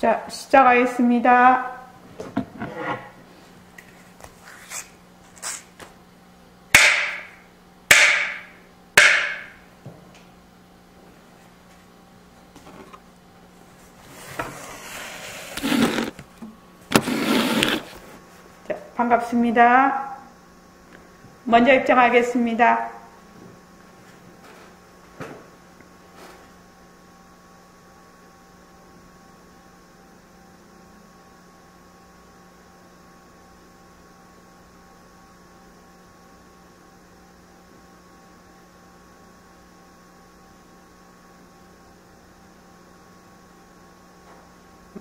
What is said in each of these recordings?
자, 시작하겠습니다. 자, 반갑습니다. 먼저 입장하겠습니다.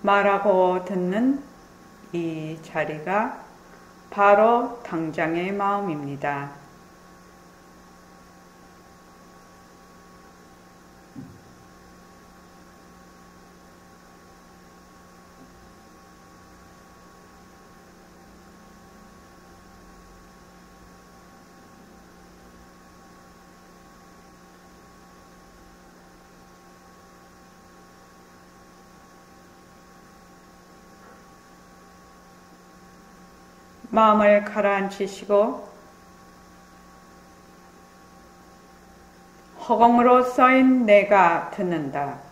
말하고 듣는 이 자리가 바로 당장의 마음입니다. 마음을 가라앉히시고 허공으로 써인 내가 듣는다.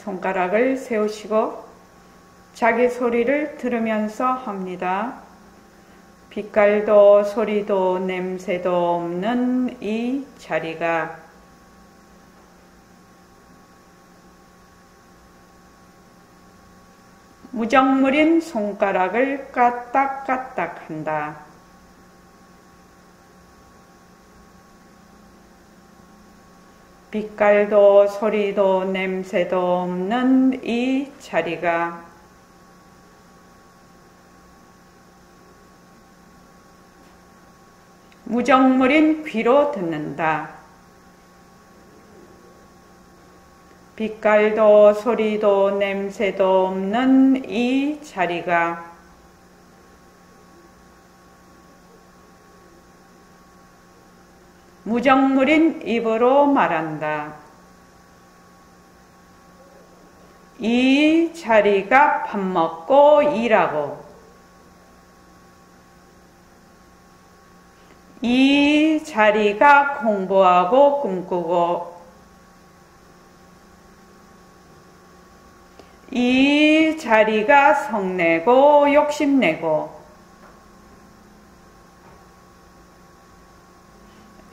손가락을 세우시고 자기 소리를 들으면서 합니다. 빛깔도 소리도 냄새도 없는 이 자리가 무정물인 손가락을 까딱까딱 한다. 빛깔도 소리도 냄새도 없는 이 자리가 무정물인 귀로 듣는다. 빛깔도 소리도 냄새도 없는 이 자리가 무정물인 입으로 말한다. 이 자리가 밥 먹고 일하고 이 자리가 공부하고 꿈꾸고 이 자리가 성내고 욕심내고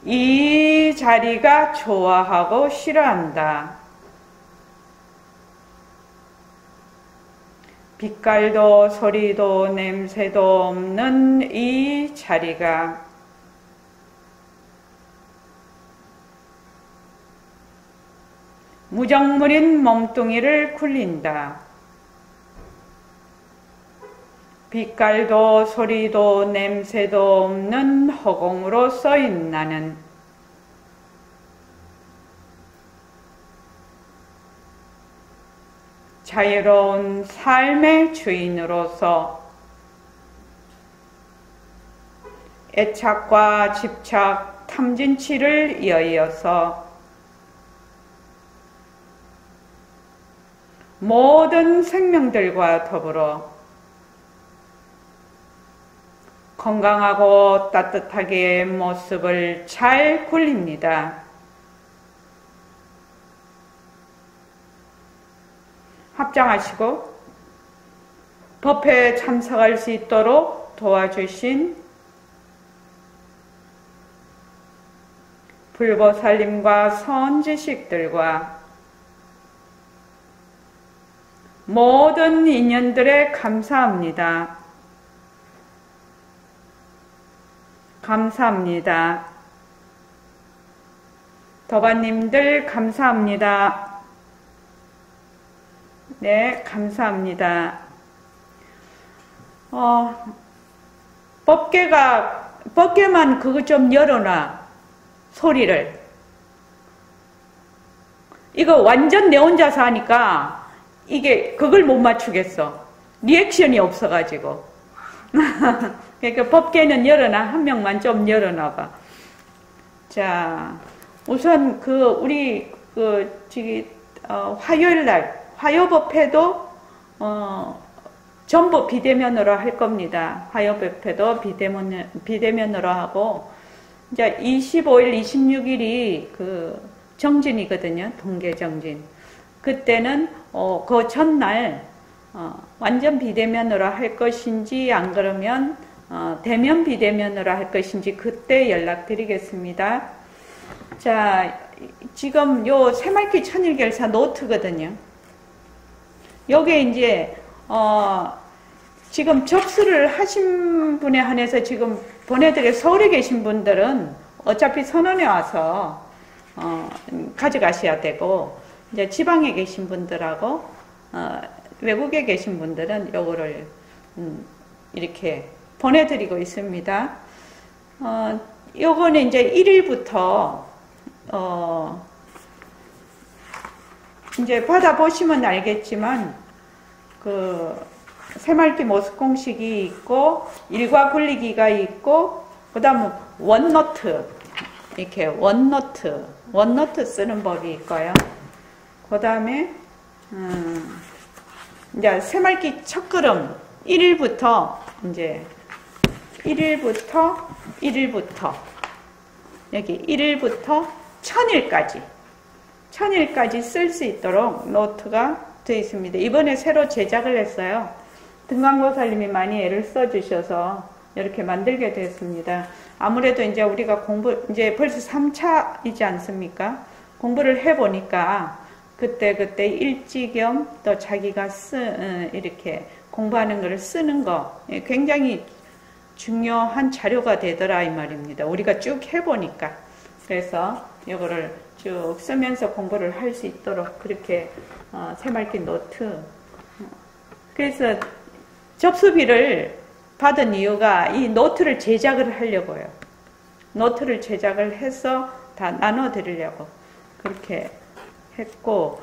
이 자리가 좋아하고 싫어한다. 빛깔도 소리도 냄새도 없는 이 자리가 무정물인 몸뚱이를 굴린다. 빛깔도 소리도 냄새도 없는 허공으로 써인 나는 자유로운 삶의 주인으로서 애착과 집착, 탐진치를 이어서 모든 생명들과 더불어 건강하고 따뜻하게 모습을 잘 굴립니다. 합장하시고 법회에 참석할 수 있도록 도와주신 불보살님과 선지식들과 모든 인연들에 감사합니다. 감사합니다. 도반님들 감사합니다. 네, 감사합니다. 법계만 그거 좀 열어놔. 소리를. 이거 완전 내 혼자서 하니까 이게 그걸 못 맞추겠어. 리액션이 없어가지고. 그러니까 법계는 열어놔. 한 명만 좀 열어놔봐. 자, 우선 우리 화요일날 화요법회도 전부 비대면으로 할 겁니다. 화요법회도 비대면으로 하고 이제 25일, 26일이 그 정진이거든요. 동계정진. 그때는 그 전날 완전 비대면으로 할 것인지 안 그러면 대면 비대면으로 할 것인지 그때 연락드리겠습니다. 자, 지금 요 새말기 천일결사 노트거든요. 요게 이제 지금 접수를 하신 분에 한해서 지금 보내드려 서울에 계신 분들은 어차피 선원에 와서 가져가셔야 되고 이제 지방에 계신 분들하고 외국에 계신 분들은 요거를 이렇게 보내드리고 있습니다. 요거는 이제 1일부터 이제 받아보시면 알겠지만 그 새말기 모습 공식이 있고 일과 분리기가 있고 그다음 원노트 이렇게 원노트 쓰는 법이 있고요. 그다음에 이제 새말기 첫걸음 1일부터 이제 1일부터 여기 1일부터 1000일까지 쓸 수 있도록 노트가 되어 있습니다. 이번에 새로 제작을 했어요. 등강보살님이 많이 애를 써주셔서 이렇게 만들게 됐습니다. 아무래도 이제 우리가 이제 벌써 3차이지 않습니까? 공부를 해보니까 그때 일지겸 또 자기가 이렇게 공부하는 것을 쓰는 거 굉장히 중요한 자료가 되더라 이 말입니다. 우리가 쭉 해보니까. 그래서 이거를 쭉 쓰면서 공부를 할 수 있도록 그렇게 새말기 노트. 그래서 접수비를 받은 이유가 이 노트를 제작을 하려고요. 노트를 제작을 해서 다 나눠드리려고 그렇게 했고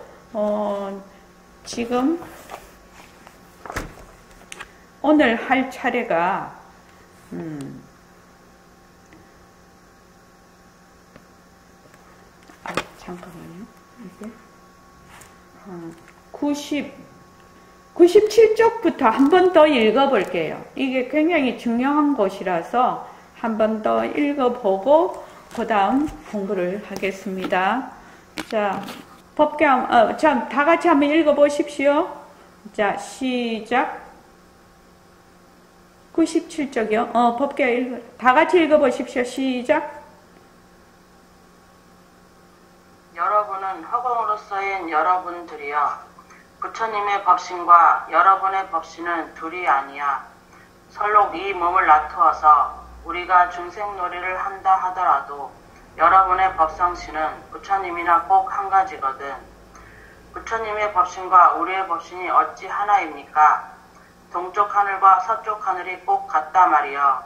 지금 오늘 할 차례가 잠깐만요. 이게 97쪽부터 한 번 더 읽어볼게요. 이게 굉장히 중요한 것이라서 한 번 더 읽어보고 그 다음 공부를 하겠습니다. 자, 자, 다 같이 한번 읽어보십시오. 자, 시작. 97쪽이요. 법계 다 같이 읽어보십시오. 시작. 여러분은 허공으로서인 여러분들이여 부처님의 법신과 여러분의 법신은 둘이 아니야. 설록 이 몸을 나투어서 우리가 중생놀이를 한다 하더라도 여러분의 법성신은 부처님이나 꼭 한 가지거든. 부처님의 법신과 우리의 법신이 어찌 하나입니까? 동쪽 하늘과 서쪽 하늘이 꼭 같다 말이여.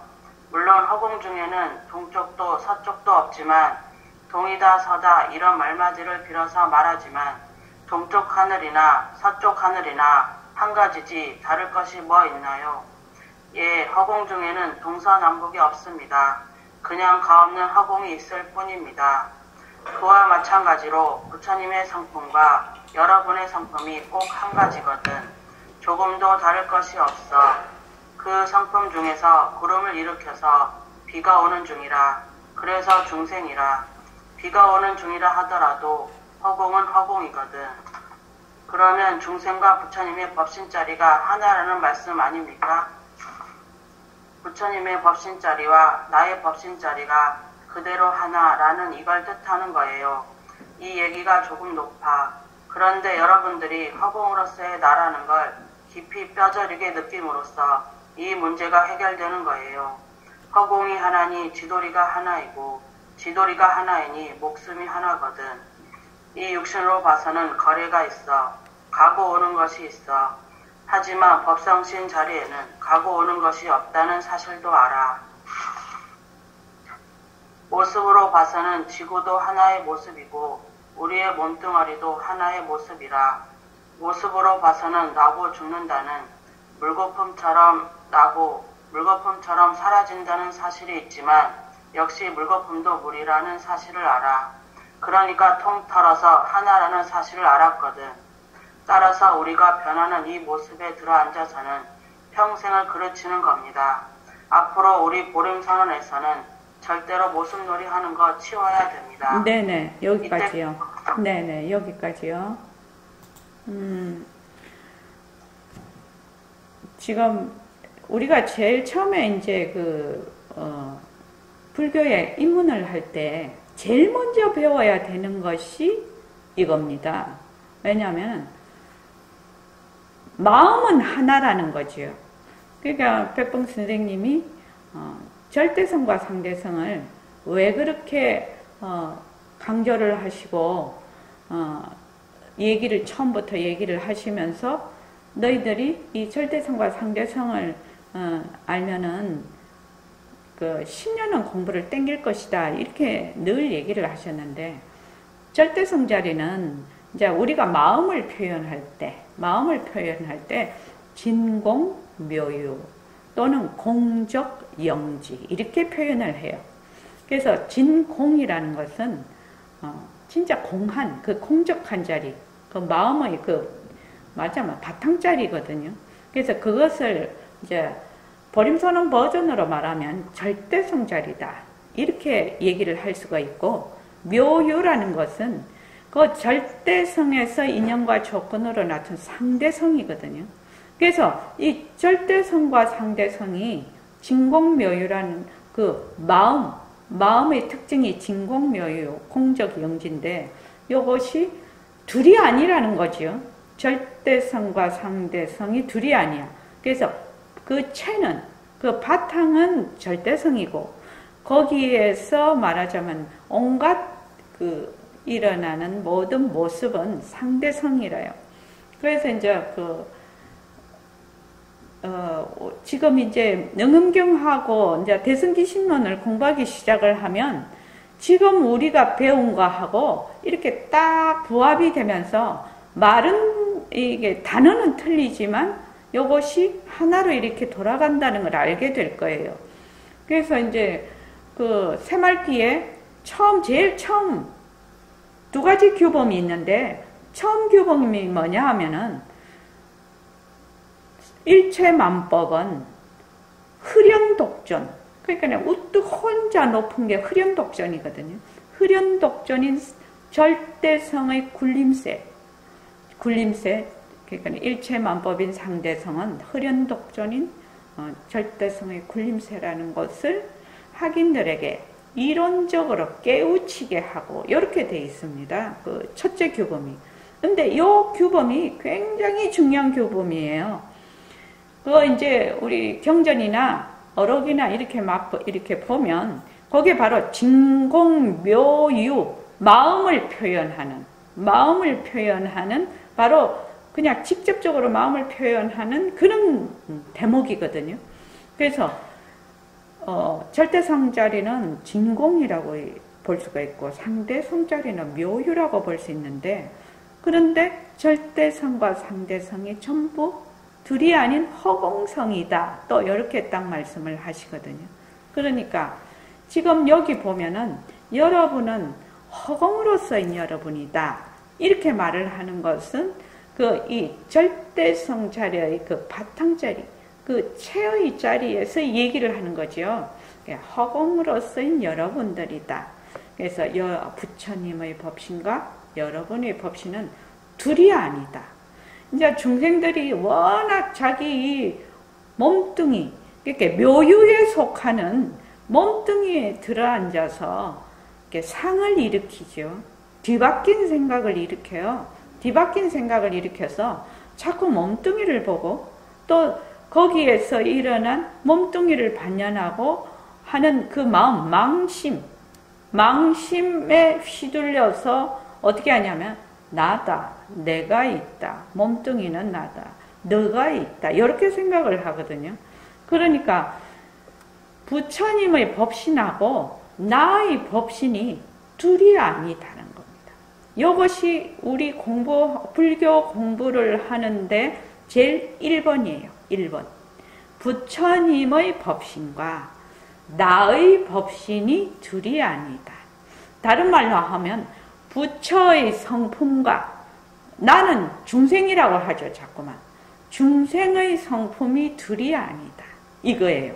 물론 허공 중에는 동쪽도 서쪽도 없지만 동이다 서다 이런 말마디를 빌어서 말하지만 동쪽 하늘이나 서쪽 하늘이나 한 가지지 다를 것이 뭐 있나요? 예, 허공 중에는 동서남북이 없습니다. 그냥 가없는 허공이 있을 뿐입니다. 그와 마찬가지로 부처님의 성품과 여러분의 성품이 꼭 한 가지거든. 조금도 다를 것이 없어. 그 성품 중에서 구름을 일으켜서 비가 오는 중이라. 그래서 중생이라. 비가 오는 중이라 하더라도 허공은 허공이거든. 그러면 중생과 부처님의 법신자리가 하나라는 말씀 아닙니까? 부처님의 법신자리와 나의 법신자리가 그대로 하나라는 이걸 뜻하는 거예요. 이 얘기가 조금 높아. 그런데 여러분들이 허공으로서의 나라는 걸 깊이 뼈저리게 느낌으로써 이 문제가 해결되는 거예요. 허공이 하나니 지도리가 하나이고 지도리가 하나이니 목숨이 하나거든. 이 육신으로 봐서는 거래가 있어. 가고 오는 것이 있어. 하지만 법성신 자리에는 가고 오는 것이 없다는 사실도 알아. 모습으로 봐서는 지구도 하나의 모습이고 우리의 몸뚱아리도 하나의 모습이라. 모습으로 봐서는 나고 죽는다는 물거품처럼 나고 물거품처럼 사라진다는 사실이 있지만 역시 물거품도 물이라는 사실을 알아. 그러니까 통틀어서 하나라는 사실을 알았거든. 따라서 우리가 변하는 이 모습에 들어앉아서는 평생을 그르치는 겁니다. 앞으로 우리 보림선언에서는 절대로 모습놀이 하는 거 치워야 됩니다. 네네, 여기까지요. 네네, 여기까지요. 지금 우리가 제일 처음에 이제 불교에 입문을 할 때 제일 먼저 배워야 되는 것이 이겁니다. 왜냐하면 마음은 하나라는 거죠. 그러니까 백봉 선생님이 절대성과 상대성을 왜 그렇게 강조를 하시고 처음부터 얘기를 하시면서 너희들이 이 절대성과 상대성을 알면은 10년은 공부를 땡길 것이다, 이렇게 늘 얘기를 하셨는데, 절대성 자리는 이제 우리가 마음을 표현할 때 진공묘유 또는 공적영지 이렇게 표현을 해요. 그래서 진공이라는 것은 진짜 공한, 공적한 자리, 마음의 맞아요, 바탕자리거든요. 그래서 그것을 이제 보림선언 버전으로 말하면 절대성 자리다, 이렇게 얘기를 할 수가 있고, 묘유라는 것은 그 절대성에서 인연과 조건으로 나타난 상대성이거든요. 그래서 이 절대성과 상대성이 진공묘유라는 마음의 특징이 진공묘유, 공적영지인데, 이것이 둘이 아니라는 거죠. 절대성과 상대성이 둘이 아니야. 그래서 체는, 바탕은 절대성이고, 거기에서 말하자면 온갖 일어나는 모든 모습은 상대성이래요. 그래서 이제 지금 이제 능음경하고 이제 대승기신론을 공부하기 시작을 하면 지금 우리가 배운 거하고 이렇게 딱 부합이 되면서 말은 이게 단어는 틀리지만 이것이 하나로 이렇게 돌아간다는 걸 알게 될 거예요. 그래서 이제 새말기에 제일 처음 두 가지 규범이 있는데, 처음 규범이 뭐냐 하면은 일체만법은 흐련독존, 그러니까 우뚝 혼자 높은 게 흐련독존이거든요. 흐련독존인 절대성의 굴림세, 그러니까 일체만법인 상대성은 흐련독존인 절대성의 굴림세라는 것을 학인들에게 이론적으로 깨우치게 하고, 이렇게 되어 있습니다. 첫째 규범이. 근데 이 규범이 굉장히 중요한 규범이에요. 이제 우리 경전이나 어록이나 이렇게 보면, 거기에 바로 진공묘유, 마음을 표현하는, 바로 그냥 직접적으로 마음을 표현하는 그런 대목이거든요. 그래서 절대성 자리는 진공이라고 볼 수가 있고, 상대성 자리는 묘유라고 볼 수 있는데, 그런데 절대성과 상대성이 전부 둘이 아닌 허공성이다, 또 이렇게 딱 말씀을 하시거든요. 그러니까 지금 여기 보면은 여러분은 허공으로서인 여러분이다, 이렇게 말을 하는 것은 이 절대성 자리의 바탕자리, 체의 자리에서 얘기를 하는 거죠. 허공으로서인 여러분들이다. 그래서 부처님의 법신과 여러분의 법신은 둘이 아니다. 이제 중생들이 워낙 자기 몸뚱이, 이렇게 묘유에 속하는 몸뚱이에 들어앉아서 이렇게 상을 일으키죠. 뒤바뀐 생각을 일으켜요. 뒤바뀐 생각을 일으켜서 자꾸 몸뚱이를 보고, 또 거기에서 일어난 몸뚱이를 반연하고 하는 그 마음, 망심에 휘둘려서 어떻게 하냐면 나다, 내가 있다. 몸뚱이는 나다. 너가 있다. 이렇게 생각을 하거든요. 그러니까 부처님의 법신하고 나의 법신이 둘이 아니다는 겁니다. 이것이 우리 불교 공부를 하는데 제일 1번이에요. 1번. 부처님의 법신과 나의 법신이 둘이 아니다. 다른 말로 하면 부처의 성품과 나는 중생이라고 하죠. 자꾸만. 중생의 성품이 둘이 아니다. 이거예요.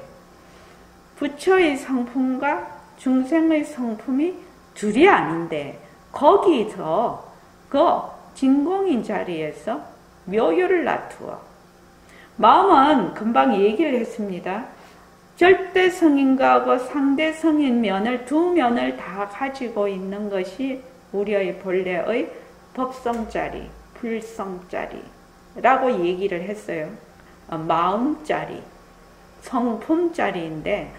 부처의 성품과 중생의 성품이 둘이 아닌데 거기서 그 진공인 자리에서 묘유를 놔두어. 마음은 금방 얘기를 했습니다. 절대 성인과 그 상대 성인 면을 두 면을 다 가지고 있는 것이 우리의 본래의 법성자리, 불성자리라고 얘기를 했어요. 마음자리, 성품자리인데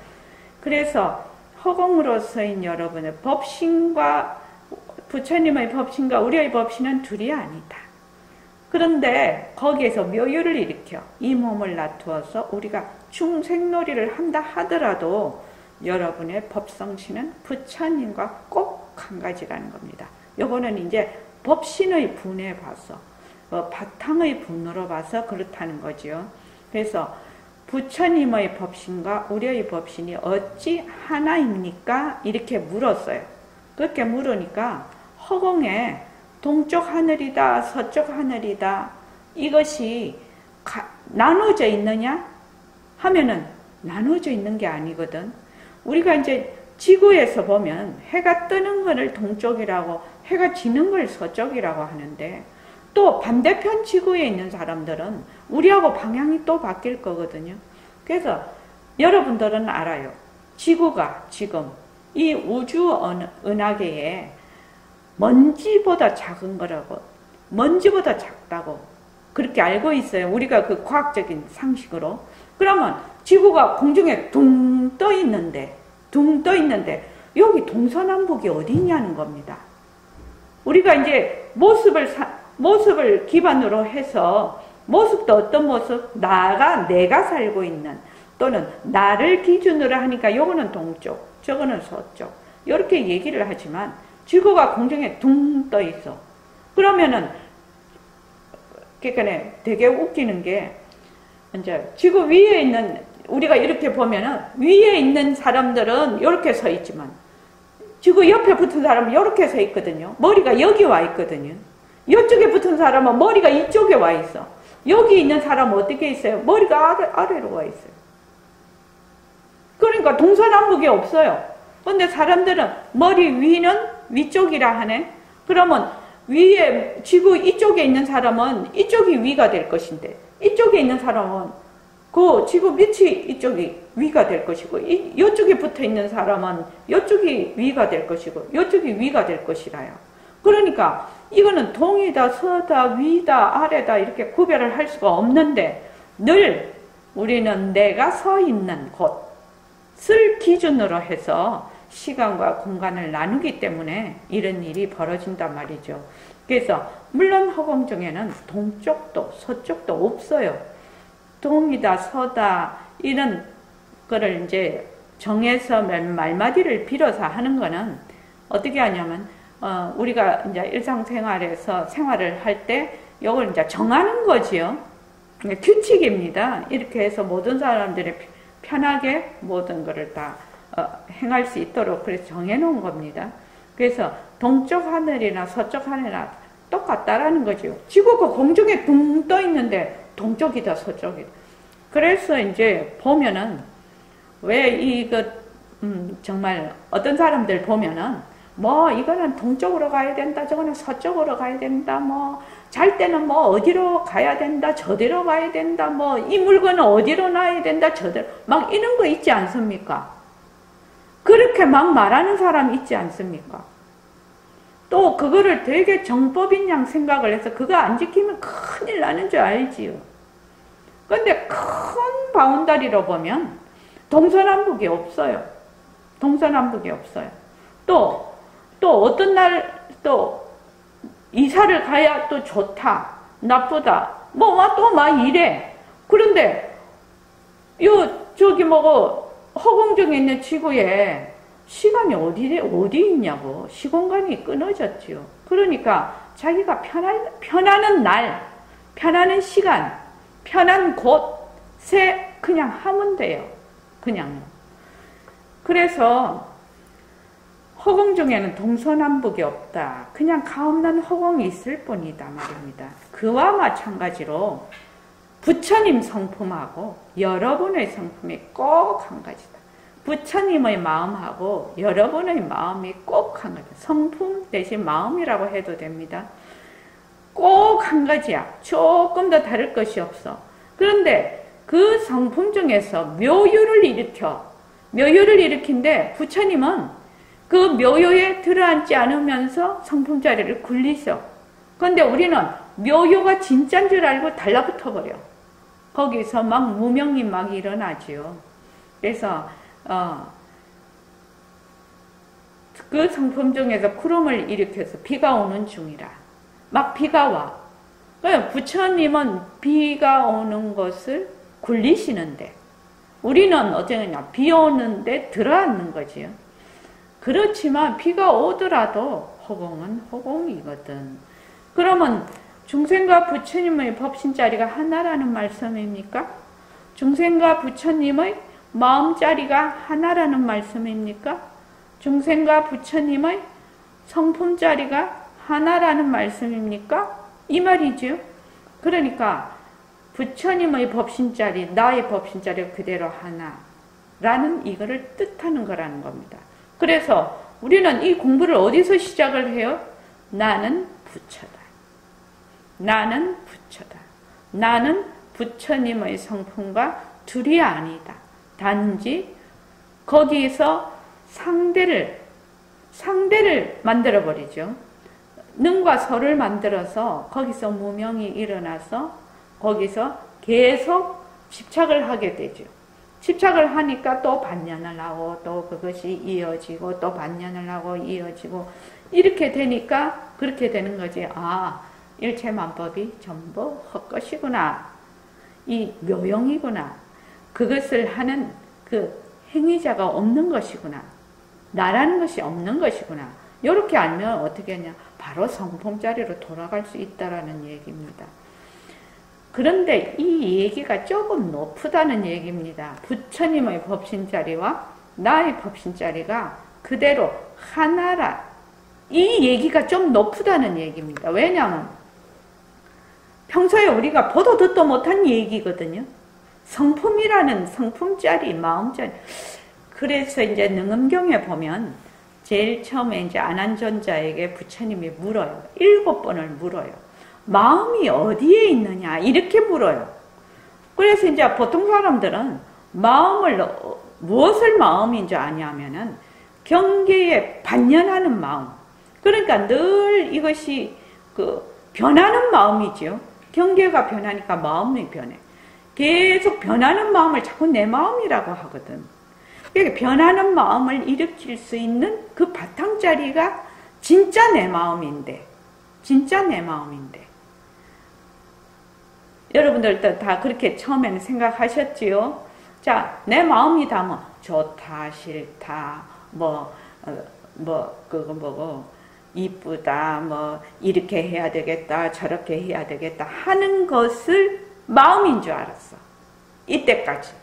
그래서 허공으로서인 여러분의 법신과 부처님의 법신과 우리의 법신은 둘이 아니다. 그런데 거기에서 묘유를 일으켜 이 몸을 놔두어서 우리가 중생놀이를 한다 하더라도 여러분의 법성신은 부처님과 꼭 한 가지라는 겁니다. 요거는 이제 법신의 분에 봐서 바탕의 분으로 봐서 그렇다는 거죠. 그래서 부처님의 법신과 우리의 법신이 어찌 하나입니까? 이렇게 물었어요. 그렇게 물으니까 허공에 동쪽 하늘이다, 서쪽 하늘이다, 이것이 나눠져 있느냐? 하면은 나눠져 있는 게 아니거든. 우리가 이제 지구에서 보면 해가 뜨는 것을 동쪽이라고, 해가 지는 걸 서쪽이라고 하는데 또 반대편 지구에 있는 사람들은 우리하고 방향이 또 바뀔 거거든요. 그래서 여러분들은 알아요. 지구가 지금 이 우주 은하계에 먼지보다 작은 거라고, 먼지보다 작다고 그렇게 알고 있어요. 우리가 그 과학적인 상식으로. 그러면 지구가 공중에 둥 떠 있는데 여기 동서남북이 어디 있냐는 겁니다. 우리가 이제 모습을 기반으로 해서 모습도 어떤 모습? 내가 살고 있는, 또는 나를 기준으로 하니까 요거는 동쪽, 저거는 서쪽 이렇게 얘기를 하지만 지구가 공중에 둥 떠 있어. 그러면은 그러니까 되게 웃기는 게 이제 지구 위에 있는, 우리가 이렇게 보면은 위에 있는 사람들은 이렇게 서 있지만 지구 옆에 붙은 사람은 이렇게 서 있거든요. 머리가 여기 와 있거든요. 이쪽에 붙은 사람은 머리가 이쪽에 와 있어. 여기 있는 사람은 어떻게 있어요? 머리가 아래로 와 있어요. 그러니까 동서남북이 없어요. 근데 사람들은 머리 위는 위쪽이라 하네. 그러면 위에 지구 이쪽에 있는 사람은 이쪽이 위가 될 것인데 이쪽에 있는 사람은 그 지구 밑이 이쪽이 위가 될 것이고 이쪽에 붙어 있는 사람은 이쪽이 위가 될 것이고 이쪽이 위가 될 것이라요. 그러니까 이거는 동이다, 서다, 위다, 아래다 이렇게 구별을 할 수가 없는데 늘 우리는 내가 서 있는 곳을 기준으로 해서 시간과 공간을 나누기 때문에 이런 일이 벌어진단 말이죠. 그래서 물론 허공 중에는 동쪽도 서쪽도 없어요. 동이다, 서다 이런 거를 이제 정해서 말마디를 빌어서 하는 거는 어떻게 하냐면 우리가 이제 일상생활에서 생활을 할 때 이걸 이제 정하는 거지요. 규칙입니다. 이렇게 해서 모든 사람들이 편하게 모든 것을 다 행할 수 있도록 그래서 정해놓은 겁니다. 그래서 동쪽 하늘이나 서쪽 하늘이나 똑같다라는 거죠. 지구가 공중에 둥 떠 있는데 동쪽이다 서쪽이다. 그래서 이제 보면은 왜 이거 정말 어떤 사람들 보면은 뭐 이거는 동쪽으로 가야 된다, 저거는 서쪽으로 가야 된다, 뭐 잘 때는 뭐 어디로 가야 된다, 저대로 가야 된다, 뭐 이 물건은 어디로 놔야 된다, 저대로 막 이런 거 있지 않습니까? 그렇게 막 말하는 사람 있지 않습니까? 또 그거를 되게 정법인 양 생각을 해서 그거 안 지키면 큰일 나는 줄 알지요. 근데 큰 바운다리로 보면 동서남북이 없어요. 동서남북이 없어요. 또 어떤 날 또 이사를 가야 또 좋다, 나쁘다, 또 이래. 그런데, 허공중에 있는 지구에 시간이 어디 있냐고. 시공간이 끊어졌지요. 그러니까 자기가 편안한 날, 편안한 시간, 편한 곳에 그냥 하면 돼요. 그냥. 그래서 허공중에는 동서남북이 없다. 그냥 가없는 허공이 있을 뿐이다 말입니다. 그와 마찬가지로 부처님 성품하고 여러분의 성품이 꼭 한 가지다. 부처님의 마음하고 여러분의 마음이 꼭 한 가지다. 성품 대신 마음이라고 해도 됩니다. 꼭 한 가지야. 조금 더 다를 것이 없어. 그런데 그 성품 중에서 묘유를 일으킨데 부처님은 그 묘유에 들어앉지 않으면서 성품 자리를 굴리셔. 그런데 우리는 묘유가 진짜인 줄 알고 달라붙어 버려. 거기서 무명이 일어나지요. 그래서 그 성품 중에서 구름을 일으켜서 비가 오는 중이라. 비가 와. 부처님은 비가 오는 것을 굴리시는데 우리는 어쩌냐, 비 오는데 들어앉는 거지요. 그렇지만 비가 오더라도 허공은 허공이거든. 그러면 중생과 부처님의 법신자리가 하나라는 말씀입니까? 중생과 부처님의 마음자리가 하나라는 말씀입니까? 중생과 부처님의 성품자리가 하나라는 말씀입니까? 이 말이죠. 그러니까 부처님의 법신자리, 나의 법신자리가 그대로 하나라는 이거를 뜻하는 거라는 겁니다. 그래서 우리는 이 공부를 어디서 시작을 해요? 나는 부처다. 나는 부처다. 나는 부처님의 성품과 둘이 아니다. 단지 거기서 상대를 만들어버리죠. 능과 서를 만들어서 거기서 무명이 일어나서 거기서 계속 집착을 하게 되죠. 집착을 하니까 또 반년을 하고 또 그것이 이어지고 또 반년을 하고 이어지고 이렇게 되니까 그렇게 되는 거지. 일체만법이 전부 헛것이구나. 이 묘용이구나. 그것을 하는 그 행위자가 없는 것이구나. 나라는 것이 없는 것이구나. 이렇게 알면 어떻게 하냐. 바로 성품자리로 돌아갈 수 있다라는 얘기입니다. 그런데 이 얘기가 조금 높다는 얘기입니다. 부처님의 법신자리와 나의 법신자리가 그대로 하나라. 이 얘기가 좀 높다는 얘기입니다. 왜냐하면 평소에 우리가 보도 듣도 못한 얘기거든요. 성품이라는 성품자리, 마음자리. 그래서 이제 능엄경에 보면 제일 처음에 이제 안한존자에게 부처님이 물어요. 7번을 물어요. 마음이 어디에 있느냐? 이렇게 물어요. 그래서 이제 보통 사람들은 무엇을 마음인 줄 아냐면은 경계에 반연하는 마음. 그러니까 늘 이것이 변하는 마음이죠. 경계가 변하니까 마음이 변해. 계속 변하는 마음을 자꾸 내 마음이라고 하거든. 그러니까 변하는 마음을 일으킬 수 있는 그 바탕자리가 진짜 내 마음인데. 여러분들도 다 그렇게 처음에는 생각하셨지요? 자, 내 마음이다, 좋다, 싫다, 이쁘다, 이렇게 해야 되겠다, 저렇게 해야 되겠다 하는 것을 마음인 줄 알았어. 이때까지.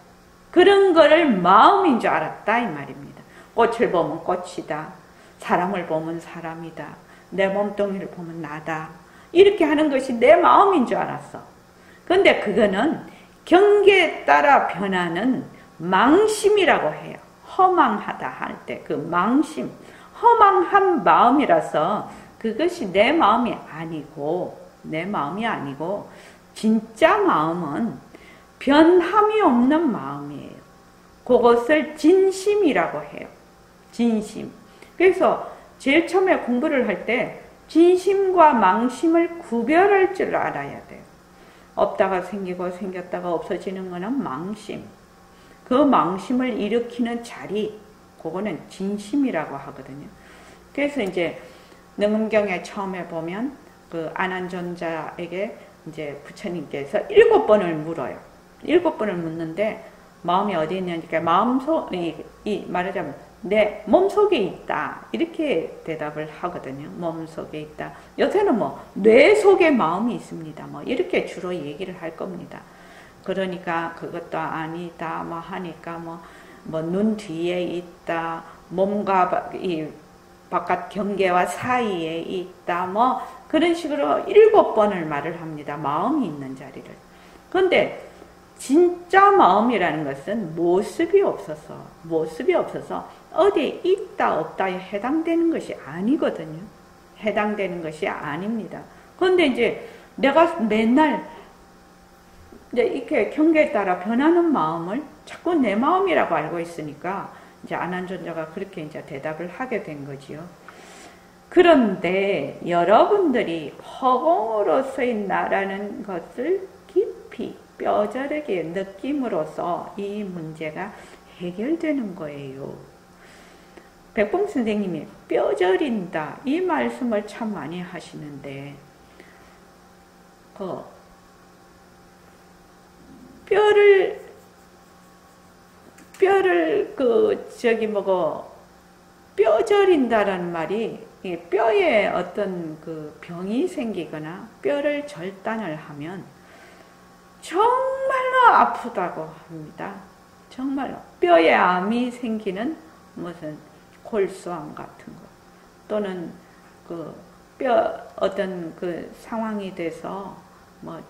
그런 거를 마음인 줄 알았다, 이 말입니다. 꽃을 보면 꽃이다. 사람을 보면 사람이다. 내 몸뚱이를 보면 나다. 이렇게 하는 것이 내 마음인 줄 알았어. 근데 그거는 경계에 따라 변하는 망심이라고 해요. 허망하다 할 때 그 망심. 허망한 마음이라서 그것이 내 마음이 아니고 진짜 마음은 변함이 없는 마음이에요. 그것을 진심이라고 해요. 진심. 그래서 제일 처음에 공부를 할 때 진심과 망심을 구별할 줄 알아야 돼요. 없다가 생기고 생겼다가 없어지는 거는 망심. 그 망심을 일으키는 자리, 그거는 진심이라고 하거든요. 그래서 이제 능엄경에 처음에 보면 그 안한존자에게 이제 부처님께서 7번을 물어요. 7번을 묻는데 마음이 어디 있냐니까 말하자면 내 몸속에 있다. 이렇게 대답을 하거든요. 몸속에 있다. 요새는 뭐 뇌 속에 마음이 있습니다. 뭐 이렇게 주로 얘기를 할 겁니다. 그러니까 그것도 아니다. 뭐 하니까 뭐 눈 뒤에 있다. 몸과 이 바깥 경계와 사이에 있다. 뭐 그런 식으로 7번을 말을 합니다. 마음이 있는 자리를. 그런데 진짜 마음이라는 것은 모습이 없어서 어디에 있다 없다에 해당되는 것이 아니거든요. 해당되는 것이 아닙니다. 그런데 이제 내가 맨날 이제 이렇게 경계에 따라 변하는 마음을 자꾸 내 마음이라고 알고 있으니까 이제 안한존자가 그렇게 이제 대답을 하게 된 거지요. 그런데 여러분들이 허공으로서의 나라는 것을 깊이 뼈저리게 느낌으로써 이 문제가 해결되는 거예요. 백봉 선생님이 뼈저린다 이 말씀을 참 많이 하시는데 뼈를 뼈저린다라는 말이 뼈에 어떤 그 병이 생기거나 뼈를 절단을 하면 정말로 아프다고 합니다. 정말로 뼈에 암이 생기는 무슨 골수암 같은 거 또는 그 뼈 어떤 그 상황이 돼서 뭐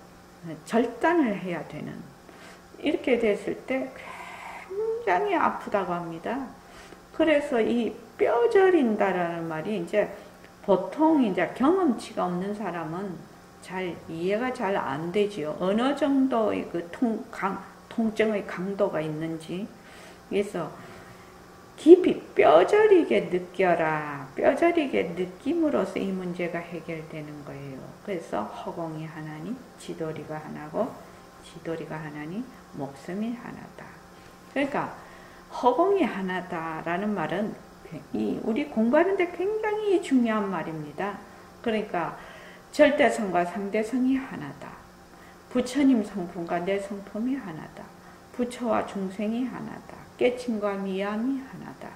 절단을 해야 되는 이렇게 됐을 때 굉장히 아프다고 합니다. 그래서 이 뼈저린다라는 말이 이제 보통 이제 경험치가 없는 사람은 잘 이해가 잘 안 되지요. 어느 정도의 그 통증의 강도가 있는지. 그래서 깊이 뼈저리게 느껴라. 뼈저리게 느낌으로써 이 문제가 해결되는 거예요. 그래서 허공이 하나니 지도리가 하나고 지도리가 하나니 목숨이 하나다. 그러니까 허공이 하나다라는 말은 우리 공부하는데 굉장히 중요한 말입니다. 그러니까 절대성과 상대성이 하나다. 부처님 성품과 내 성품이 하나다. 부처와 중생이 하나다. 깨침과 미암이 하나다.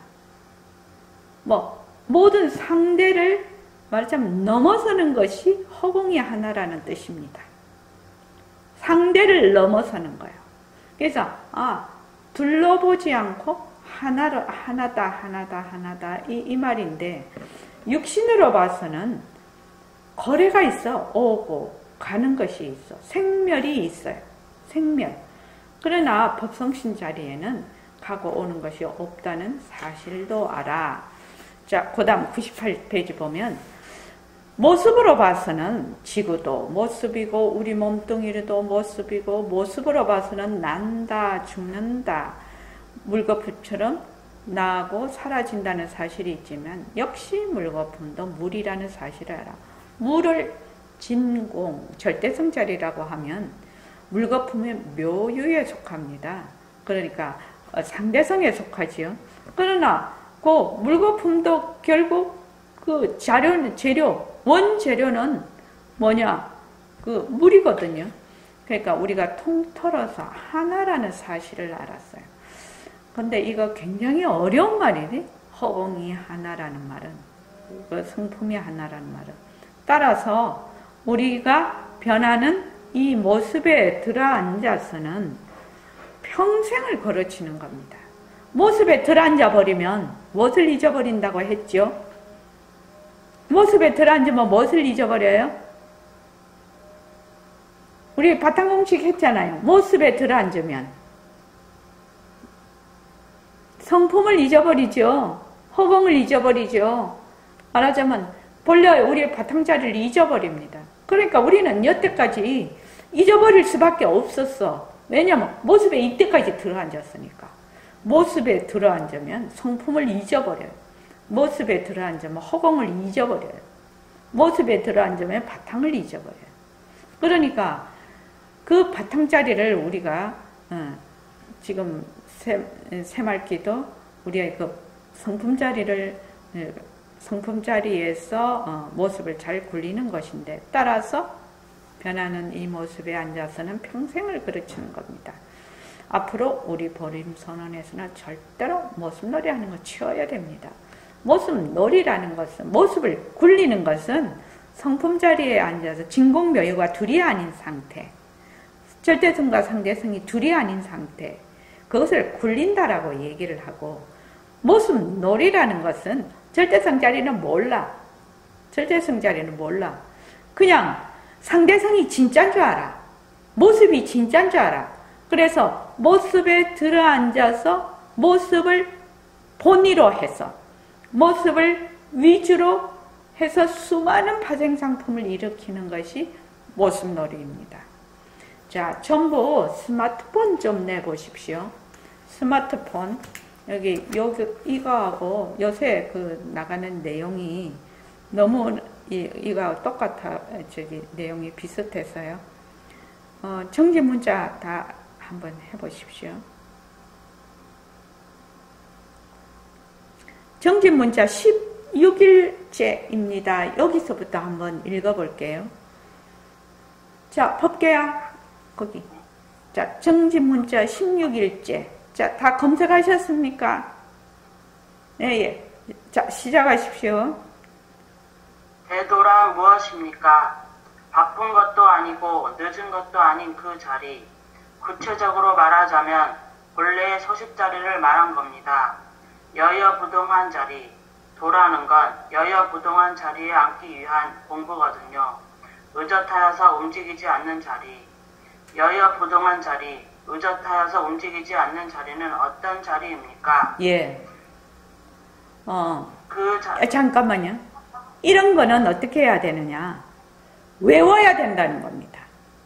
뭐 모든 상대를 말하자면 넘어서는 것이 허공이 하나라는 뜻입니다. 상대를 넘어서는 거예요. 그래서 둘러보지 않고 하나다 이 말인데 육신으로 봐서는 거래가 있어. 오고 가는 것이 있어. 생멸이 있어요. 생멸. 그러나 법성신 자리에는 가고 오는 것이 없다는 사실도 알아. 자, 그 다음 98페이지 보면 모습으로 봐서는 지구도 모습이고 우리 몸뚱이도 모습이고 모습으로 봐서는 난다 죽는다 물거품처럼 나고 사라진다는 사실이 있지만 역시 물거품도 물이라는 사실을 알아. 물을 진공 절대성자리라고 하면 물거품의 묘유에 속합니다. 그러니까 상대성에 속하지요. 그러나 그 물거품도 결국 그 원재료는 뭐냐? 그 물이거든요. 그러니까 우리가 통틀어서 하나라는 사실을 알았어요. 근데 이거 굉장히 어려운 말이네. 허공이 하나라는 말은, 그 성품이 하나라는 말은. 따라서 우리가 변하는 이 모습에 들어앉아서는 평생을 걸어치는 겁니다. 모습에 들어앉아 버리면 무엇을 잊어버린다고 했죠? 모습에 들어앉으면 무엇을 잊어버려요? 우리 바탕공식 했잖아요. 모습에 들어앉으면 성품을 잊어버리죠. 허공을 잊어버리죠. 말하자면 본래 우리의 바탕자리를 잊어버립니다. 그러니까 우리는 여태까지 잊어버릴 수밖에 없었어. 왜냐면 모습에 이때까지 들어앉았으니까. 모습에 들어앉으면 성품을 잊어버려요. 모습에 들어앉으면 허공을 잊어버려요. 모습에 들어앉으면 바탕을 잊어버려요. 그러니까 그 바탕자리를 우리가 지금 새말기도 우리의 그 성품자리를 성품 자리에서 모습을 잘 굴리는 것인데, 따라서 변하는 이 모습에 앉아서는 평생을 그르치는 겁니다. 앞으로 우리 보림선언에서는 절대로 모습놀이 하는 거 치워야 됩니다. 모습놀이라는 것은, 모습을 굴리는 것은 성품 자리에 앉아서 진공묘유가 둘이 아닌 상태, 절대성과 상대성이 둘이 아닌 상태, 그것을 굴린다라고 얘기를 하고, 모습놀이라는 것은 절대성 자리는 몰라. 절대성 자리는 몰라. 그냥 상대성이 진짜인 줄 알아. 모습이 진짜인 줄 알아. 그래서 모습에 들어앉아서 모습을 본의로 해서, 모습을 위주로 해서 수많은 파생상품을 일으키는 것이 모습놀이입니다. 자, 전부 스마트폰 좀 내보십시오. 스마트폰. 여기 이거하고 요새 그 나가는 내용이 너무 이거하고 똑같아. 내용이 비슷해서요. 정지 문자 다 한번 해보십시오. 정지 문자 16일째입니다. 여기서부터 한번 읽어볼게요. 자, 법계야, 거기. 자, 정지 문자 16일째. 자, 다 검색하셨습니까? 예, 예. 자, 시작하십시오. 대도란 무엇입니까? 바쁜 것도 아니고 늦은 것도 아닌 그 자리. 구체적으로 말하자면 본래의 소식 자리를 말한 겁니다. 여여부동한 자리. 도라는 건 여여부동한 자리에 앉기 위한 공부거든요. 의젓하여서 움직이지 않는 자리. 여여부동한 자리. 의젓하여서 움직이지 않는 자리는 어떤 자리입니까? 예. 잠깐만요. 이런 거는 어떻게 해야 되느냐? 외워야 된다는 겁니다.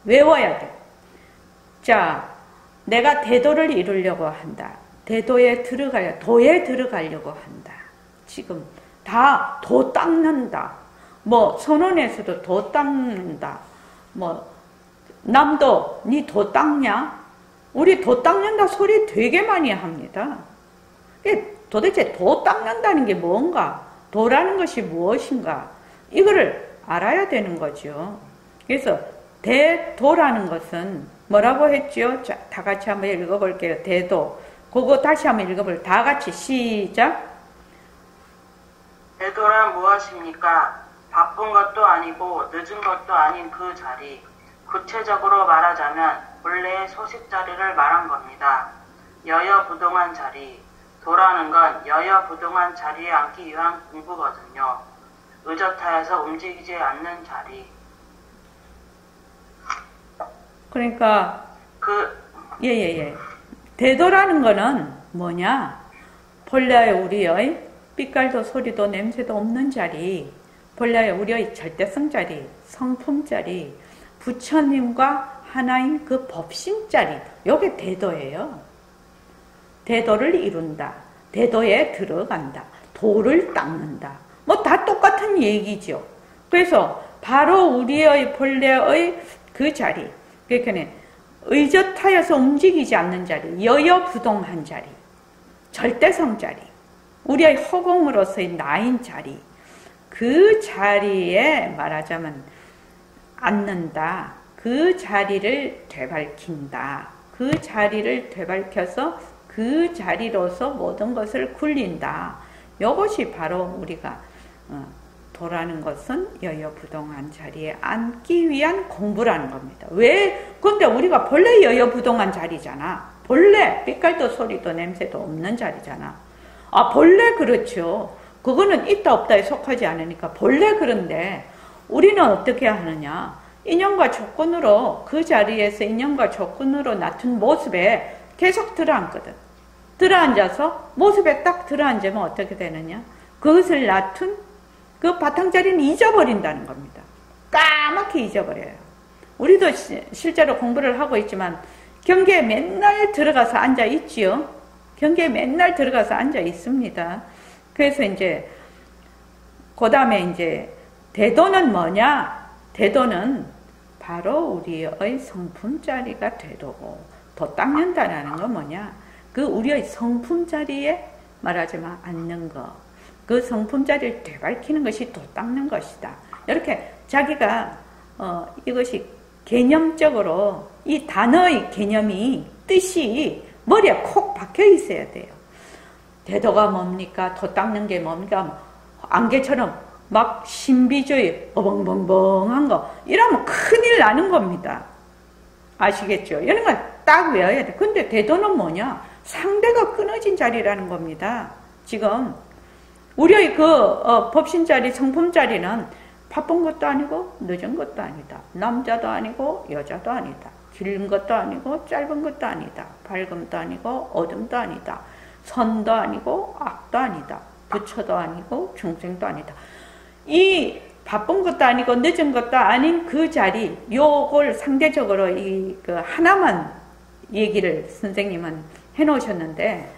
외워야 돼. 자, 내가 대도를 이루려고 한다. 도에 들어가려고 한다. 지금 다 도 닦는다. 뭐 선언에서도 도 닦는다. 뭐 남도 니 도 닦냐? 우리 도 닦는다 소리 되게 많이 합니다. 도대체 도 닦는다는 게 뭔가? 도라는 것이 무엇인가? 이거를 알아야 되는 거죠. 그래서 대도라는 것은 뭐라고 했죠? 자, 다 같이 한번 읽어볼게요. 대도. 그거 다시 한번 읽어볼게요. 다 같이 시작. 대도란 무엇입니까? 바쁜 것도 아니고 늦은 것도 아닌 그 자리. 구체적으로 말하자면 본래의 소식 자리를 말한 겁니다. 여여부동한 자리. 도라는 건 여여부동한 자리에 앉기 위한 공부거든요. 의젓하여서 움직이지 않는 자리. 그러니까 예예예. 대도라는 거는 뭐냐? 본래의 우리의 빛깔도 소리도 냄새도 없는 자리, 본래의 우리의 절대성 자리, 성품 자리, 부처님과 하나인 그 법신 자리, 요게 대도예요. 대도를 이룬다. 대도에 들어간다. 도를 닦는다. 뭐 다 똑같은 얘기죠. 그래서 바로 우리의 본래의 그 자리, 그러니까 의젓하여서 움직이지 않는 자리, 여여부동한 자리, 절대성 자리, 우리의 허공으로서의 나인 자리, 그 자리에 말하자면 앉는다. 그 자리를 되밟힌다. 그 자리를 되밟혀서 그 자리로서 모든 것을 굴린다. 이것이 바로 우리가 도라는 것은 여여부동한 자리에 앉기 위한 공부라는 겁니다. 왜? 근데 우리가 본래 여여부동한 자리잖아. 본래 빛깔도 소리도 냄새도 없는 자리잖아. 아, 본래 그렇죠. 그거는 있다 없다에 속하지 않으니까 본래 그런데 우리는 어떻게 하느냐? 인연과 조건으로 그 자리에서 인연과 조건으로 나툰 모습에 계속 들어앉거든. 들어앉아서 모습에 딱 들어앉으면 어떻게 되느냐? 그것을 나툰 그 바탕자리는 잊어버린다는 겁니다. 까맣게 잊어버려요. 우리도 실제로 공부를 하고 있지만 경계에 맨날 들어가서 앉아 있지요. 경계에 맨날 들어가서 앉아 있습니다. 그래서 이제 그 다음에 이제 대도는 뭐냐? 대도는 바로 우리의 성품 자리가 대도고, 도 닦는다라는 건 뭐냐? 그 우리의 성품 자리에 말하자면 앉는 거. 그 성품 자리를 되밟히는 것이 도 닦는 것이다. 이렇게 자기가 이것이 개념적으로 이 단어의 개념이 뜻이 머리에 콕 박혀 있어야 돼요. 대도가 뭡니까? 도 닦는 게 뭡니까? 안개처럼 막 신비주의 어벙벙벙한 거 이러면 큰일 나는 겁니다. 아시겠죠? 이런 건 딱 외워야 돼. 근데 대도는 뭐냐? 상대가 끊어진 자리라는 겁니다. 지금 우리의 법신 자리, 성품 자리는 바쁜 것도 아니고 늦은 것도 아니다. 남자도 아니고 여자도 아니다. 긴 것도 아니고 짧은 것도 아니다. 밝음도 아니고 어둠도 아니다. 선도 아니고 악도 아니다. 부처도 아니고 중생도 아니다. 이 바쁜 것도 아니고 늦은 것도 아닌 그 자리, 요걸 상대적으로 그 하나만 얘기를 선생님은 해놓으셨는데,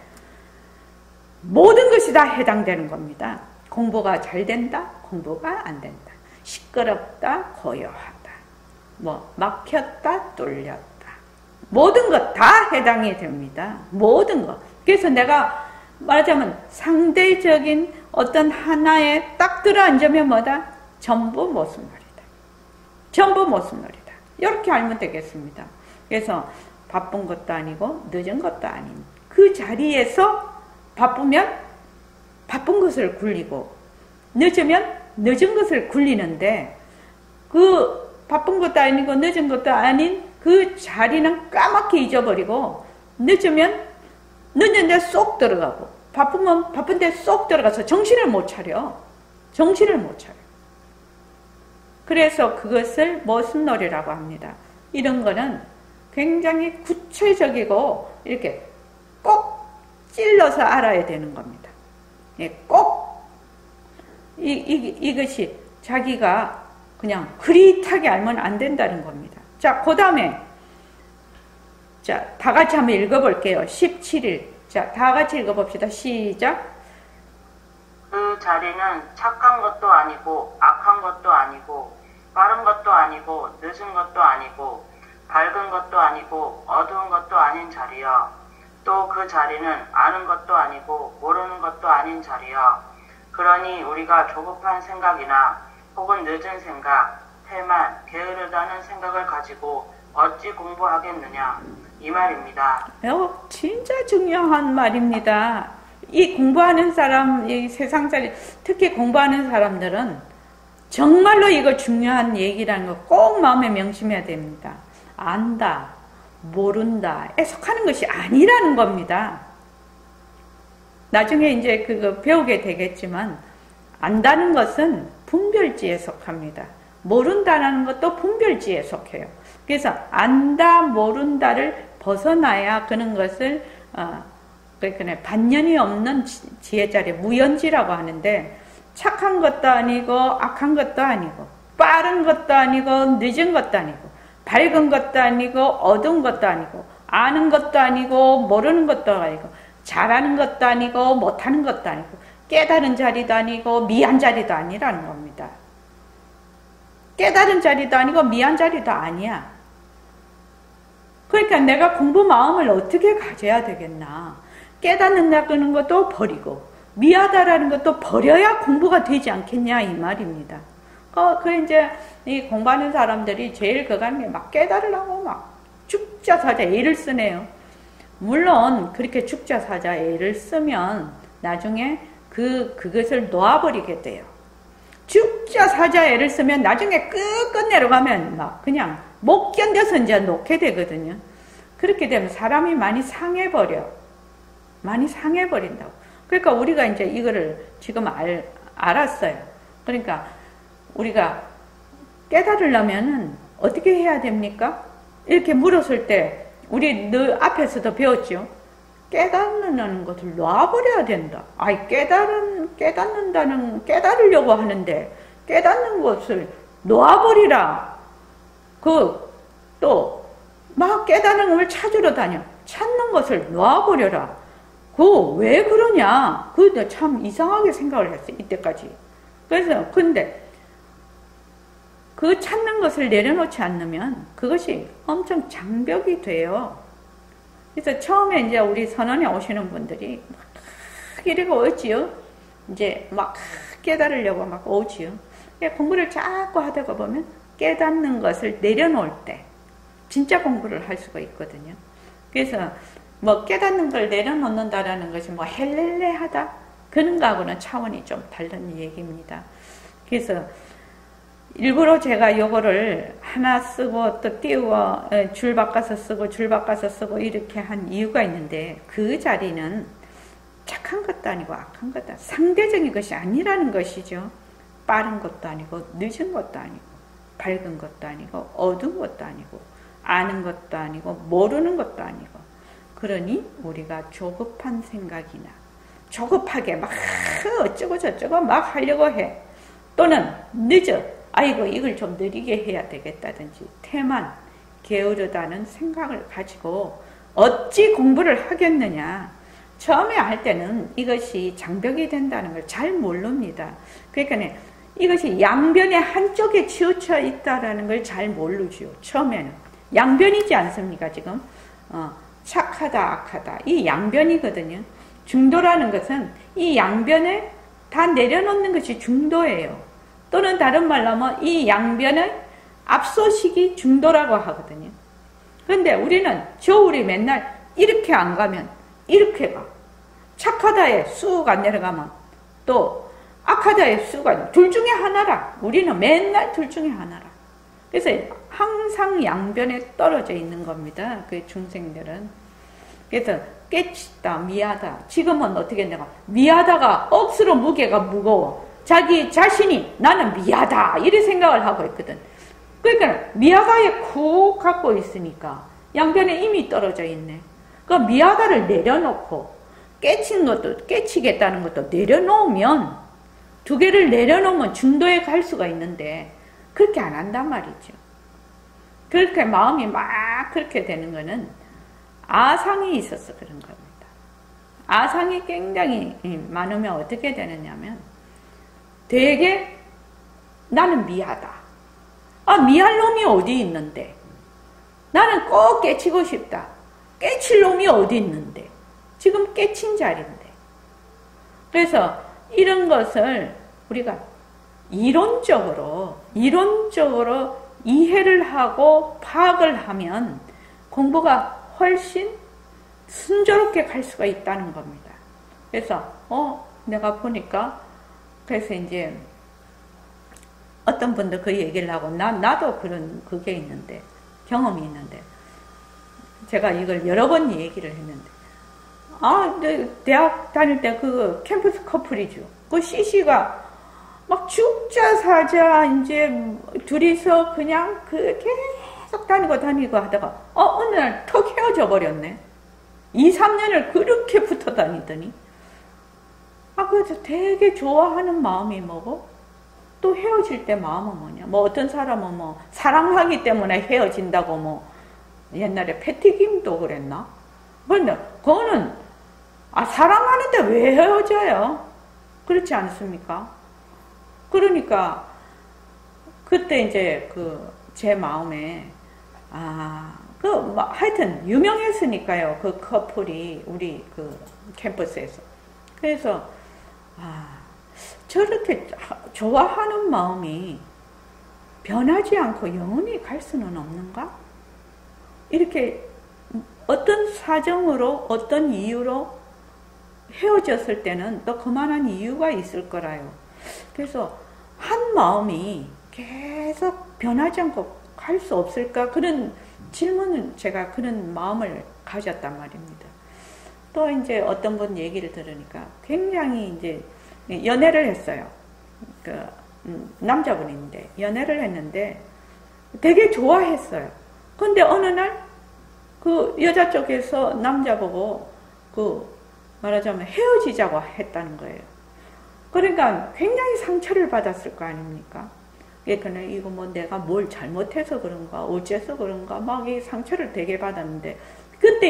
모든 것이 다 해당되는 겁니다. 공부가 잘 된다, 공부가 안 된다. 시끄럽다, 고요하다. 막혔다, 뚫렸다. 모든 것 다 해당이 됩니다. 모든 것. 그래서 내가 말하자면 상대적인 어떤 하나에 딱 들어앉으면 뭐다? 전부 모순놀이다. 전부 모순놀이다. 이렇게 알면 되겠습니다. 그래서 바쁜 것도 아니고 늦은 것도 아닌 그 자리에서 바쁘면 바쁜 것을 굴리고 늦으면 늦은 것을 굴리는데, 그 바쁜 것도 아니고 늦은 것도 아닌 그 자리는 까맣게 잊어버리고, 늦으면 늦는데 쏙 들어가고 바쁘면 바쁜데 쏙 들어가서 정신을 못 차려. 정신을 못 차려. 그래서 그것을 모순놀이라고 합니다. 이런 거는 굉장히 구체적이고 이렇게 꼭 찔러서 알아야 되는 겁니다. 꼭 이것이 자기가 그냥 흐릿하게 알면 안 된다는 겁니다. 자, 그 다음에 자, 다 같이 한번 읽어볼게요. 17일. 자, 다 같이 읽어봅시다. 시작. 그 자리는 착한 것도 아니고 악한 것도 아니고 빠른 것도 아니고 늦은 것도 아니고 밝은 것도 아니고 어두운 것도 아닌 자리여. 또 그 자리는 아는 것도 아니고 모르는 것도 아닌 자리여. 그러니 우리가 조급한 생각이나 혹은 늦은 생각, 태만, 게으르다는 생각을 가지고 어찌 공부하겠느냐, 이 말입니다. 진짜 중요한 말입니다. 이 공부하는 사람, 이 세상살이, 특히 공부하는 사람들은 정말로 이거 중요한 얘기라는 거 꼭 마음에 명심해야 됩니다. 안다, 모른다, 해석하는 것이 아니라는 겁니다. 나중에 이제 그거 배우게 되겠지만, 안다는 것은 분별지에 속합니다. 모른다는 것도 분별지에 속해요. 그래서 안다, 모른다를 벗어나야 그런 것을 반년이 없는 지혜자리, 무연지라고 하는데, 착한 것도 아니고 악한 것도 아니고 빠른 것도 아니고 늦은 것도 아니고 밝은 것도 아니고 어두운 것도 아니고 아는 것도 아니고 모르는 것도 아니고 잘하는 것도 아니고 못하는 것도 아니고 깨달은 자리도 아니고 미한 자리도 아니라는 겁니다. 깨달은 자리도 아니고 미한 자리도 아니야. 그러니까 내가 공부 마음을 어떻게 가져야 되겠나. 깨닫는다는 것도 버리고 미하다라는 것도 버려야 공부가 되지 않겠냐, 이 말입니다. 이제 이 공부하는 사람들이 제일 그가는 게 막 깨달으려고 막 죽자사자 애를 쓰네요. 물론 그렇게 죽자사자 애를 쓰면 나중에 그것을 놓아버리게 돼요. 죽자사자 애를 쓰면 나중에 끝내러 가면 막 그냥 못 견뎌서 이제 놓게 되거든요. 그렇게 되면 사람이 많이 상해버려. 많이 상해버린다고. 그러니까 우리가 이제 이거를 지금 알았어요. 그러니까 우리가 깨달으려면은 어떻게 해야 됩니까? 이렇게 물었을 때 우리 늘 앞에서도 배웠죠. 깨닫는 것을 놔버려야 된다. 깨달으려고 하는데 깨닫는 것을 놔버리라. 또 막 깨달은 것을 찾으러 다녀. 찾는 것을 놔버려라. 왜 그러냐? 참 이상하게 생각을 했어요, 이때까지. 그래서, 근데, 찾는 것을 내려놓지 않으면 그것이 엄청 장벽이 돼요. 그래서 처음에 이제 우리 선언에 오시는 분들이 막 이러고 어찌요? 이제 막 깨달으려고 막 오지요. 공부를 자꾸 하다가 보면 깨닫는 것을 내려놓을 때 진짜 공부를 할 수가 있거든요. 그래서 뭐 깨닫는 걸 내려놓는다라는 것이 뭐 헬렐레하다 그런 거하고는 차원이 좀 다른 얘기입니다. 그래서 일부러 제가 요거를 하나 쓰고 또 띄워 줄 바꿔서 쓰고 줄 바꿔서 쓰고 이렇게 한 이유가 있는데, 그 자리는 착한 것도 아니고 악한 것도 아니고 상대적인 것이 아니라는 것이죠. 빠른 것도 아니고 늦은 것도 아니고 밝은 것도 아니고 어두운 것도 아니고 아는 것도 아니고 모르는 것도 아니고, 그러니 우리가 조급한 생각이나 조급하게 막 어쩌고 저쩌고 막 하려고 해, 또는 늦어 아이고 이걸 좀 느리게 해야 되겠다든지 태만 게으르다는 생각을 가지고 어찌 공부를 하겠느냐. 처음에 할 때는 이것이 장벽이 된다는 걸 잘 모릅니다. 그러니까 이것이 양변의 한쪽에 치우쳐 있다는 걸 잘 모르죠. 처음에는 양변이지 않습니까? 지금 착하다 악하다 이 양변이거든요. 중도라는 것은 이 양변을 다 내려놓는 것이 중도예요. 또는 다른 말로 하면 이 양변의 압소식이 중도라고 하거든요. 그런데 우리는 저울이 맨날 이렇게 안 가면 이렇게 가. 착하다에 쑥 안 내려가면 또 악하다에 쑥 안, 둘 중에 하나라. 우리는 맨날 둘 중에 하나라. 그래서 항상 양변에 떨어져 있는 겁니다. 그 중생들은. 그래서 깨치다, 미하다. 지금은 어떻게 내가 미하다가 억수로 무게가 무거워. 자기 자신이 나는 미하다 이런 생각을 하고 있거든. 그러니까 미하다에 쿡 갖고 있으니까 양변에 이미 떨어져 있네. 그 미하다를 내려놓고 깨친 것도 깨치겠다는 것도 내려놓으면, 두 개를 내려놓으면 중도에 갈 수가 있는데 그렇게 안 한단 말이죠. 그렇게 마음이 막 그렇게 되는 거는 아상이 있어서 그런 겁니다. 아상이 굉장히 많으면 어떻게 되느냐면 되게 나는 미하다. 미할 놈이 어디 있는데. 나는 꼭 깨치고 싶다. 깨칠 놈이 어디 있는데. 지금 깨친 자리인데. 그래서 이런 것을 우리가 이론적으로 이해를 하고 파악을 하면 공부가 훨씬 순조롭게 갈 수가 있다는 겁니다. 그래서 내가 보니까 그래서 이제 어떤 분들 그 얘기를 하고 나도 그런 그게 있는데 경험이 있는데, 제가 이걸 여러 번 얘기를 했는데 대학 다닐 때 그 캠퍼스 커플이죠. 그 CC가 막 죽자 사자 이제 둘이서 그냥 그 계속 다니고 하다가 어느 날 턱 헤어져 버렸네. 2, 3년을 그렇게 붙어 다니더니 그래서 되게 좋아하는 마음이 뭐고, 또 헤어질 때 마음은 뭐냐. 뭐 어떤 사람은 뭐 사랑하기 때문에 헤어진다고 뭐 옛날에 패티김도 그랬나? 그런데 그거는 사랑하는데 왜 헤어져요? 그렇지 않습니까? 그러니까 그때 이제 제 마음에 하여튼 유명했으니까요. 그 커플이 우리 그 캠퍼스에서. 그래서 저렇게 좋아하는 마음이 변하지 않고 영원히 갈 수는 없는가? 이렇게 어떤 사정으로 어떤 이유로 헤어졌을 때는 또 그만한 이유가 있을 거라요. 그래서 한 마음이 계속 변하지 않고 갈 수 없을까? 그런 질문은 제가 그런 마음을 가졌단 말입니다. 또 이제 어떤 분 얘기를 들으니까 굉장히 이제 연애를 했어요. 남자분인데 연애를 했는데 되게 좋아했어요. 근데 어느 날 그 여자 쪽에서 남자 보고 말하자면 헤어지자고 했다는 거예요. 그러니까 굉장히 상처를 받았을 거 아닙니까? 그러니까 이거 뭐 내가 뭘 잘못해서 그런가 어째서 그런가 막 이 상처를 되게 받았는데, 그때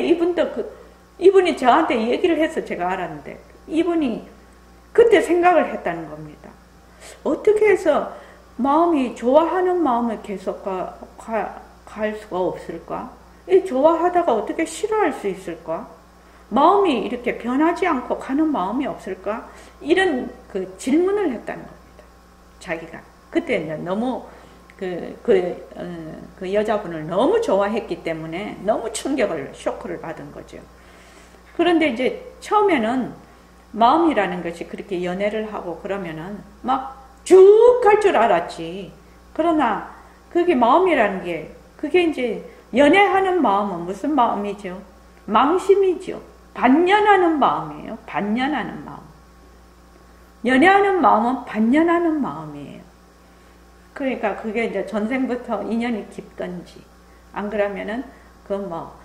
이분이 저한테 얘기를 해서 제가 알았는데 이분이 그때 생각을 했다는 겁니다. 어떻게 해서 마음이 좋아하는 마음을 계속 갈 수가 없을까? 이 좋아하다가 어떻게 싫어할 수 있을까? 마음이 이렇게 변하지 않고 가는 마음이 없을까? 이런 그 질문을 했다는 겁니다. 자기가. 그때 이제 너무 그 여자분을 너무 좋아했기 때문에 너무 쇼크를 받은 거죠. 그런데 이제 처음에는 마음이라는 것이 그렇게 연애를 하고 그러면은 막 쭉 갈 줄 알았지. 그러나 그게 마음이라는 게 그게 이제 연애하는 마음은 무슨 마음이죠? 망심이죠. 반연하는 마음이에요. 반연하는 마음. 연애하는 마음은 반연하는 마음이에요. 그러니까 그게 이제 전생부터 인연이 깊든지, 안 그러면은 그 뭐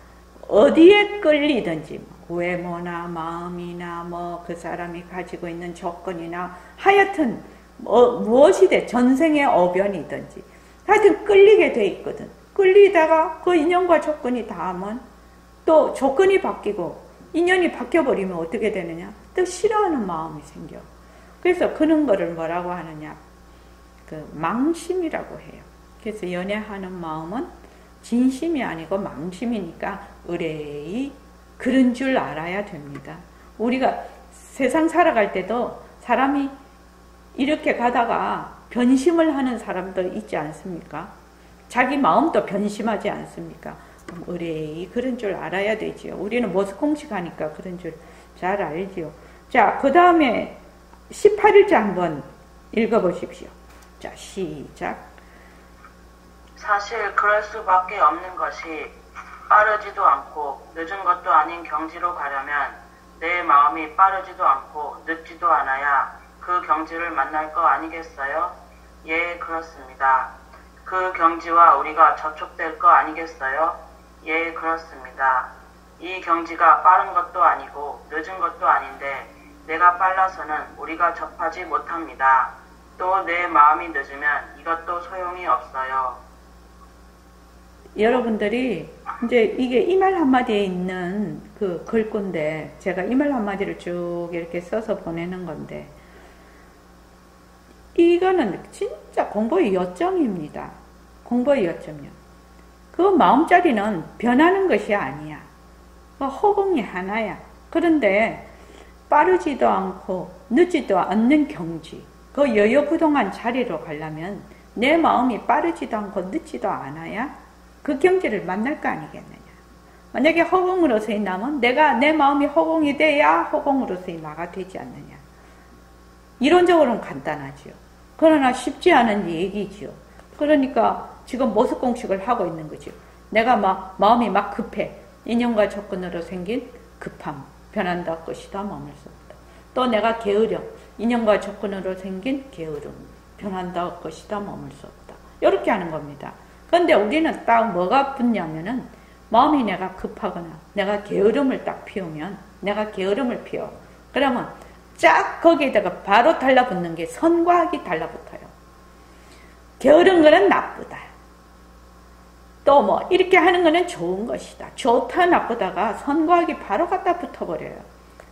어디에 끌리든지, 외모나 마음이나 뭐 그 사람이 가지고 있는 조건이나 하여튼 무엇이든 전생의 어변이든지 하여튼 끌리게 돼 있거든. 끌리다가 그 인연과 조건이 닿으면 또 조건이 바뀌고 인연이 바뀌어버리면 어떻게 되느냐? 또 싫어하는 마음이 생겨. 그래서 그런 거를 뭐라고 하느냐? 그 망심이라고 해요. 그래서 연애하는 마음은 진심이 아니고 망심이니까 의뢰의 그런 줄 알아야 됩니다. 우리가 세상 살아갈 때도 사람이 이렇게 가다가 변심을 하는 사람도 있지 않습니까? 자기 마음도 변심하지 않습니까? 의뢰의 그런 줄 알아야 되지요. 우리는 모습공식 하니까 그런 줄 잘 알지요. 자, 그 다음에 18일째 한번 읽어보십시오. 자, 시작. 사실 그럴 수밖에 없는 것이 빠르지도 않고 늦은 것도 아닌 경지로 가려면 내 마음이 빠르지도 않고 늦지도 않아야 그 경지를 만날 거 아니겠어요? 예, 그렇습니다. 그 경지와 우리가 접촉될 거 아니겠어요? 예, 그렇습니다. 이 경지가 빠른 것도 아니고 늦은 것도 아닌데 내가 빨라서는 우리가 접하지 못합니다. 또 내 마음이 늦으면 이것도 소용이 없어요. 여러분들이 이제 이게 이 말 한마디에 있는 그 글건데 제가 이 말 한마디를 쭉 이렇게 써서 보내는 건데 이거는 진짜 공부의 요점입니다. 공부의 요점이요. 그 마음자리는 변하는 것이 아니야. 허공이 하나야. 그런데 빠르지도 않고 늦지도 않는 경지, 그 여여부동한 자리로 가려면 내 마음이 빠르지도 않고 늦지도 않아야 그 경지를 만날 거 아니겠느냐. 만약에 허공으로서의 남은 내 마음이 허공이 돼야 허공으로서의 나가 되지 않느냐. 이론적으로는 간단하지요. 그러나 쉽지 않은 얘기지요. 그러니까 지금 모습공식을 하고 있는 거죠. 내가 마음이 막 급해. 인연과 조건으로 생긴 급함. 변한다 것이다 머물 수 없다. 또 내가 게으려. 인연과 조건으로 생긴 게으름. 변한다 것이다 머물 수 없다. 이렇게 하는 겁니다. 그런데 우리는 딱 뭐가 붙냐면은 마음이 내가 급하거나 내가 게으름을 딱 피우면 내가 게으름을 피워. 그러면 쫙 거기에다가 바로 달라붙는 게 선과학이 달라붙어요. 게으른 거는 나쁘다. 또 뭐 이렇게 하는 거는 좋은 것이다. 좋다 나쁘다가 선과학이 바로 갖다 붙어버려요.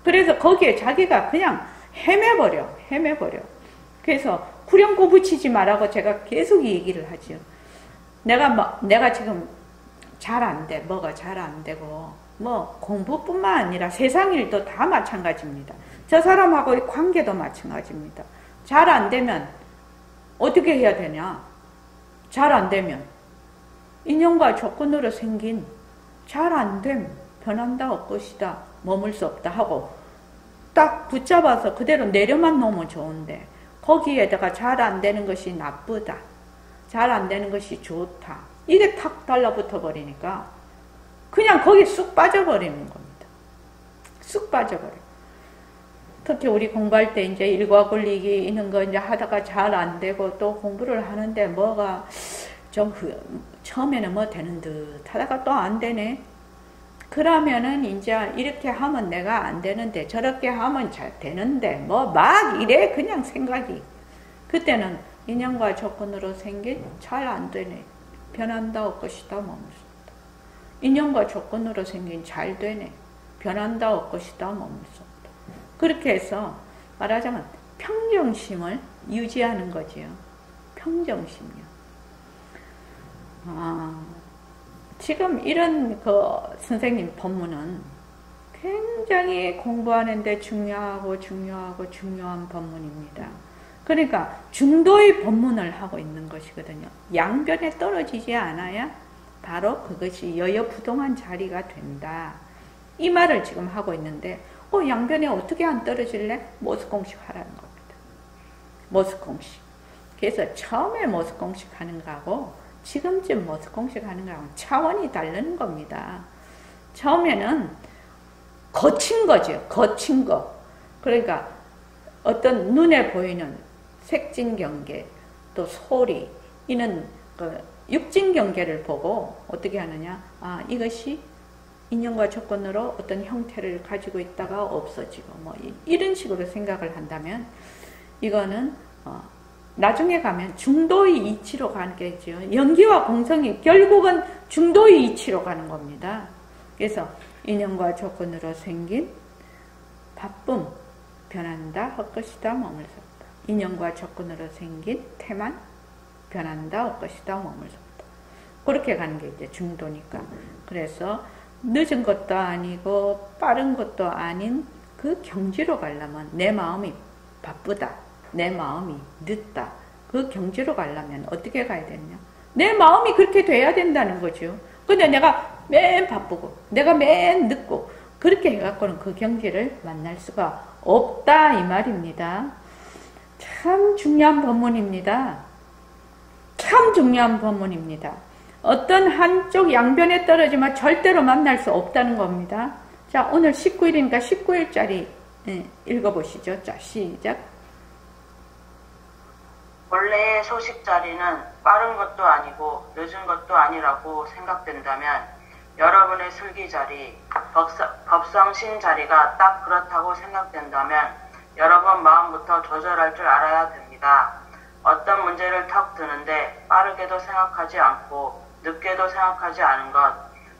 그래서 거기에 자기가 그냥 헤매버려. 그래서 후렴구 붙이지 말라고 제가 계속 얘기를 하죠. 내가 지금 잘 안 돼. 뭐가 잘 안 되고 뭐 공부뿐만 아니라 세상 일도 다 마찬가지입니다. 저 사람하고의 관계도 마찬가지입니다. 잘 안 되면 어떻게 해야 되냐? 잘 안 되면 인연과 조건으로 생긴 잘 안 됨, 변한다 것이다, 머물 수 없다 하고 딱 붙잡아서 그대로 내려만 놓으면 좋은데 거기에다가 잘 안 되는 것이 나쁘다, 잘 안 되는 것이 좋다 이게 탁 달라붙어 버리니까 그냥 거기에 쑥 빠져버리는 겁니다. 쑥 빠져버려. 특히 우리 공부할 때 이제 일과 굴리기 이런 거 이제 하다가 잘 안 되고 또 공부를 하는데 뭐가 좀 처음에는 뭐 되는 듯 하다가 또 안 되네. 그러면은 이제 이렇게 하면 내가 안 되는데 저렇게 하면 잘 되는데 뭐 막 이래 그냥 생각이. 그때는 인연과 조건으로 생긴 잘 안 되네. 변한다 것이다 머물 수 없다. 인연과 조건으로 생긴 잘 되네. 변한다 것이다 머물 수 없다. 그렇게 해서 말하자면 평정심을 유지하는 거지요. 평정심이요. 지금 이런 그 선생님 법문은 굉장히 공부하는데 중요한 법문입니다. 그러니까 중도의 법문을 하고 있는 것이거든요. 양변에 떨어지지 않아야 바로 그것이 여여부동한 자리가 된다. 이 말을 지금 하고 있는데 양변에 어떻게 안 떨어질래? 모습공식 하라는 겁니다. 모습공식. 그래서 처음에 모습공식 하는 거하고 지금쯤 모습공식 하는 거하고 차원이 다른 겁니다. 처음에는 거친 거죠. 거친 거. 그러니까 어떤 눈에 보이는 색진경계, 또 소리, 이는 그 육진경계를 보고 어떻게 하느냐? 이것이 인연과 조건으로 어떤 형태를 가지고 있다가 없어지고 뭐 이런 식으로 생각을 한다면 이거는 나중에 가면 중도의 이치로 가겠죠. 연기와 공성이 결국은 중도의 이치로 가는 겁니다. 그래서 인연과 조건으로 생긴 바쁨, 변한다, 헛것이다, 머물렀다. 인연과 조건으로 생긴 태만, 변한다, 헛것이다, 머물렀다. 그렇게 가는 게 이제 중도니까. 그래서 늦은 것도 아니고 빠른 것도 아닌 그 경지로 가려면 내 마음이 바쁘다, 내 마음이 늦다. 그 경지로 가려면 어떻게 가야 되냐? 내 마음이 그렇게 돼야 된다는 거죠. 근데 내가 맨 바쁘고 내가 맨 늦고 그렇게 해갖고는 그 경지를 만날 수가 없다 이 말입니다. 참 중요한 법문입니다. 참 중요한 법문입니다. 어떤 한쪽 양변에 떨어지면 절대로 만날 수 없다는 겁니다. 자, 오늘 19일이니까 19일짜리 읽어보시죠. 자, 시작. 원래의 소식자리는 빠른 것도 아니고 늦은 것도 아니라고 생각된다면 여러분의 슬기자리, 법성신 자리가 딱 그렇다고 생각된다면 여러분 마음부터 조절할 줄 알아야 됩니다. 어떤 문제를 턱 드는데 빠르게도 생각하지 않고 늦게도 생각하지 않은 것,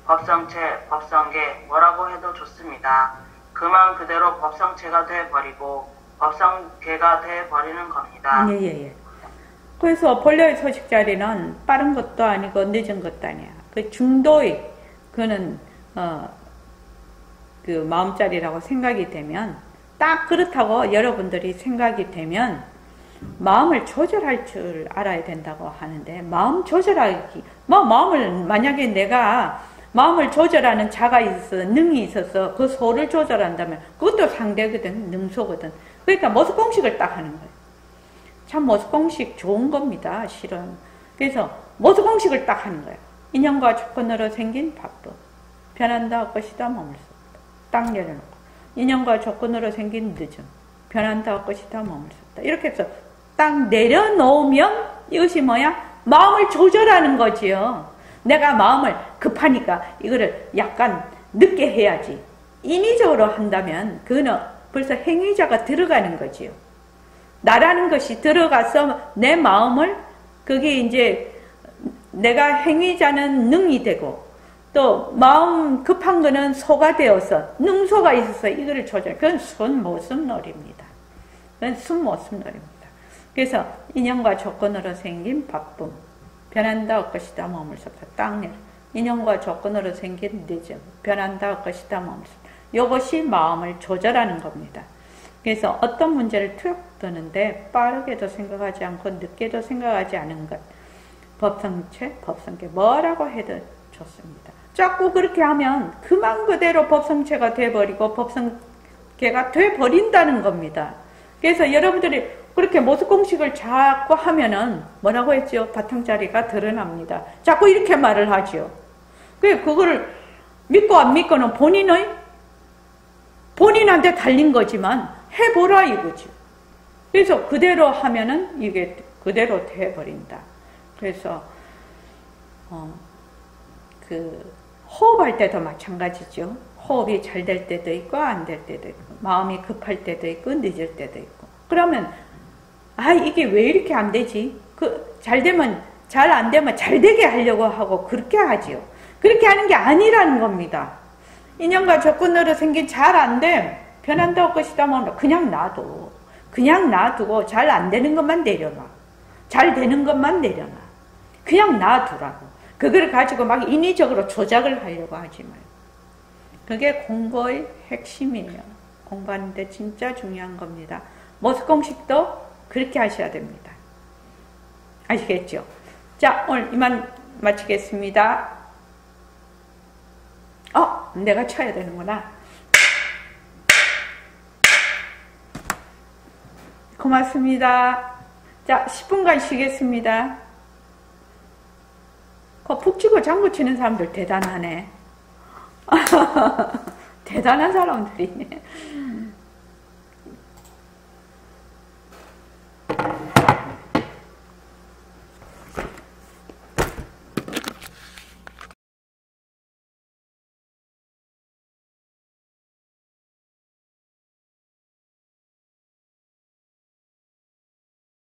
법성체, 법성계 뭐라고 해도 좋습니다. 그만 그대로 법성체가 돼버리고 법성계가 돼버리는 겁니다. 예. 그래서 본래의 소식자리는 빠른 것도 아니고 늦은 것도 아니야. 그 중도의 그는 그 마음자리라고 생각이 되면 딱 그렇다고 여러분들이 생각이 되면 마음을 조절할 줄 알아야 된다고 하는데 마음 조절하기 마음을 만약에 내가 마음을 조절하는 자가 있어서 능이 있어서 그 소를 조절한다면 그것도 상대거든, 능소거든. 그러니까 모습공식을 딱 하는 거예요. 참 모습공식 좋은 겁니다, 실은. 그래서 모습공식을 딱 하는 거예요. 인연과 조건으로 생긴 바쁨, 변한다 것이다 머물렀다. 딱 내려놓고 인연과 조건으로 생긴 늦음, 변한다 것이다 머물렀다. 이렇게 해서 딱 내려놓으면 이것이 뭐야? 마음을 조절하는 거지요. 내가 마음을 급하니까 이거를 약간 늦게 해야지. 인위적으로 한다면 그는 벌써 행위자가 들어가는 거지요. 나라는 것이 들어가서 내 마음을 그게 이제 내가 행위자는 능이 되고 또 마음 급한 거는 소가 되어서 능소가 있어서 이거를 조절. 그건 순모습놀이입니다. 그건 순모습놀이입니다. 그래서 인연과 조건으로 생긴 바쁨, 변한다 할 것이다 머물렀다. 딱 내려. 인연과 조건으로 생긴 늦음, 변한다 할 것이다 머물렀다. 이것이 마음을 조절하는 겁니다. 그래서 어떤 문제를 툭 드는데 빠르게도 생각하지 않고 늦게도 생각하지 않은 것, 법성체, 법성계 뭐라고 해도 좋습니다. 자꾸 그렇게 하면 그만 그대로 법성체가 돼버리고 법성계가 돼버린다는 겁니다. 그래서 여러분들이 그렇게 모습공식을 자꾸 하면은 뭐라고 했죠? 바탕자리가 드러납니다. 자꾸 이렇게 말을 하죠. 그거를 믿고 안 믿고는 본인한테 달린 거지만 해보라 이거죠. 그래서 그대로 하면은 이게 그대로 돼버린다. 그래서 그 호흡할 때도 마찬가지죠. 호흡이 잘 될 때도 있고 안 될 때도 있고 마음이 급할 때도 있고 늦을 때도 있고 그러면 이게 왜 이렇게 안 되지? 잘 되면 잘 안 되면 잘 되게 하려고 하고 그렇게 하지요. 그렇게 하는 게 아니라는 겁니다. 인연과 조건으로 생긴 잘 안 돼. 변한다고 것이다 뭐 그냥 놔둬. 그냥 놔두고 잘 안 되는 것만 내려놔. 잘 되는 것만 내려놔. 그냥 놔두라고. 그걸 가지고 막 인위적으로 조작을 하려고 하지 말고. 그게 공부의 핵심이에요. 공부하는데 진짜 중요한 겁니다. 모습 공식도 그렇게 하셔야 됩니다. 아시겠죠? 자, 오늘 이만 마치겠습니다. 내가 쳐야 되는구나. 고맙습니다. 자, 10분간 쉬겠습니다. 푹 치고 장구 치는 사람들 대단하네. 대단한 사람들이네.